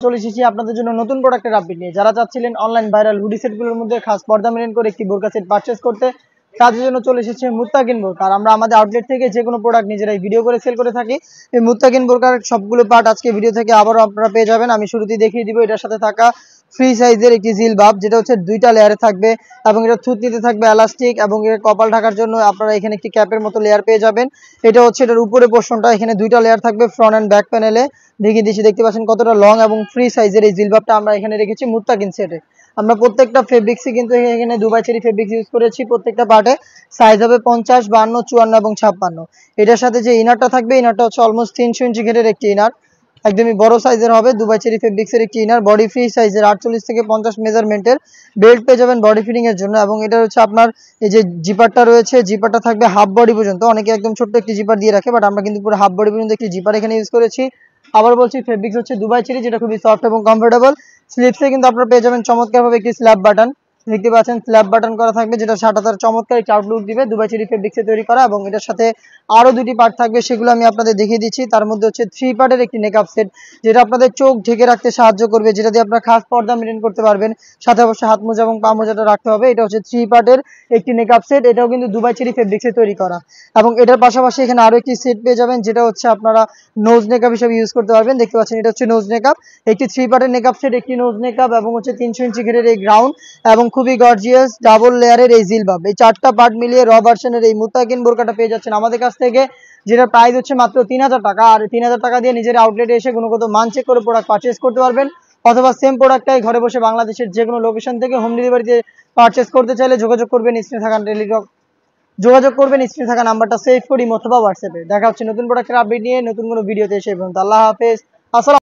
চলে এসেছি আপনাদের জন্য নতুন প্রোডাক্টের আপডেট নিয়ে। যারা চাচ্ছিলেন অনলাইন ভাইরাল হুডি সেটগুলোর মধ্যে খাস পর্দা মেনটেন করে একটি বোরকা সেট পারচেজ করতে, তাদের জন্য চলে এসেছে মুত্তাকিন বোরকা। আর আমরা আমাদের আউটলেট থেকে যে কোনো প্রোডাক্ট নিজেরাই ভিডিও করে সেল করে থাকি। এই মুত্তাকিন বোরকার সবগুলো পার্ট আজকে ভিডিও থেকে আবারও আপনারা পেয়ে যাবেন। আমি শুরুতেই দেখিয়ে দিব এটার সাথে থাকা ফ্রি সাইজের একটি জিলবাব, যেটা হচ্ছে 2টা লেয়ারে থাকবে এবং এটা থুতনিতে থাকবে এলাস্টিক এবং এর কপাল ঢাকার জন্য আপনারা এখানে একটি ক্যাপের মতো লেয়ার পেয়ে যাবেন। এটা হচ্ছে এটার উপরে পোর্শনটা, এখানে 2টা লেয়ার থাকবে ফ্রন্ট অ্যান্ড ব্যাক প্যানেলে। দেখিয়ে দিচ্ছি, দেখতে পাচ্ছেন কতটা লং এবং ফ্রি সাইজের এই জিলবাবটা আমরা এখানে রেখেছি মুত্তাকিন সেটে। আমরা প্রত্যেকটা ফেব্রিক্সই কিন্তু এখানে দুবাই চেরি ফেব্রিক্স ইউজ করেছি। প্রত্যেকটা পার্টে সাইজ হবে 50, 52, 54 এবং 56। এটার সাথে যে ইনারটা থাকবে, ইনারটা হচ্ছে অলমোস্ট 300 ইঞ্চি ঘেরের একটি ইনার, একদমই বড় সাইজের হবে। দুবাই চেরি ফেব্রিক্সের একটি ইনার, বডি ফ্রি সাইজের 48 থেকে 50 মেজারমেন্টের বেল্ট পেয়ে যাবেন বডি ফিটিং এর জন্য। এবং এটা হচ্ছে আপনার এই যে জিপারটা রয়েছে, জিপারটা থাকবে হাফ বডি পর্যন্ত। অনেকে একদম ছোট্ট একটি জিপার দিয়ে রাখে, বাট আমরা কিন্তু পুরো হাফ বডি পর্যন্ত একটি জিপার এখানে ইউজ করেছি। আবার বলছি, ফেব্রিক্স হচ্ছে দুবাই চেরি, যেটা খুবই সফট এবং কমফোর্টেবল। স্লিপসে কিন্তু আপনারা পেয়ে যাবেন চমৎকারভাবে একটি স্ল্যাব বাটন, দেখতে পাচ্ছেন স্ল্যাব বাটন করা থাকবে, যেটা শাটাতার চমৎকার একটি আউটলুক দিবে। দুবাই চেরি ফেব্রিক্সে তৈরি করা এবং এটার সাথে আরো 2টি পার্ট থাকবে, সেগুলো আমি আপনাদের দেখিয়ে দিচ্ছি। তার মধ্যে হচ্ছে 3 পার্টের একটি মেকআপ সেট, যেটা আপনাদের চোখ ঢেকে রাখতে সাহায্য করবে, যেটা দিয়ে আপনারা খাস পর্দা মেনটেন করতে পারবেন। সাথে অবশ্যই হাত মোজা এবং পা মোজাটা রাখতে হবে। এটা হচ্ছে 3 পার্টের একটি মেকআপ সেট, এটাও কিন্তু দুবাই চেরি ফেব্রিক্সে তৈরি করা। এবং এটার পাশাপাশি এখানে আরো একটি সেট পেয়ে যাবেন, যেটা হচ্ছে আপনারা নোজ মেকআপ হিসেবে ইউজ করতে পারবেন। দেখতে পাচ্ছেন এটা হচ্ছে নোজ মেকআপ, একটি 3 পার্টের মেকআপ সেট, একটি নোজ মেকআপ এবং হচ্ছে 300 ইঞ্চি ঘেরের এই গ্রাউন্ড এবং খুবই গর্জিয়াস ডাবল লেয়ারের এই জিলবাব। এই 4টা পার্ট মিলিয়ে র ভার্সনের এই মুত্তাকিন বোরকাটা পেয়ে যাচ্ছেন আমাদের কাছ থেকে, যেটা প্রাইস হচ্ছে মাত্র 3000 টাকা। আর 3000 টাকা দিয়ে নিজের আউটলেটে এসে গুণগত মান চেক করে প্রোডাক্ট পারচেজ করতে পারবেন, অথবা সেম প্রোডাক্টটাই ঘরে বসে বাংলাদেশের যে কোনো লোকেশন থেকে হোম ডেলিভারিতে পারচেজ করতে চাইলে যোগাযোগ করবেন স্ক্রিনে থাকা নাম্বারটা সেভ করি অথবা হোয়াটসঅ্যাপে। দেখা হচ্ছে নতুন প্রোডাক্টের আপডেট নিয়ে নতুন কোনো ভিডিওতে এসে। আল্লাহ হাফেজ। আসসালাম।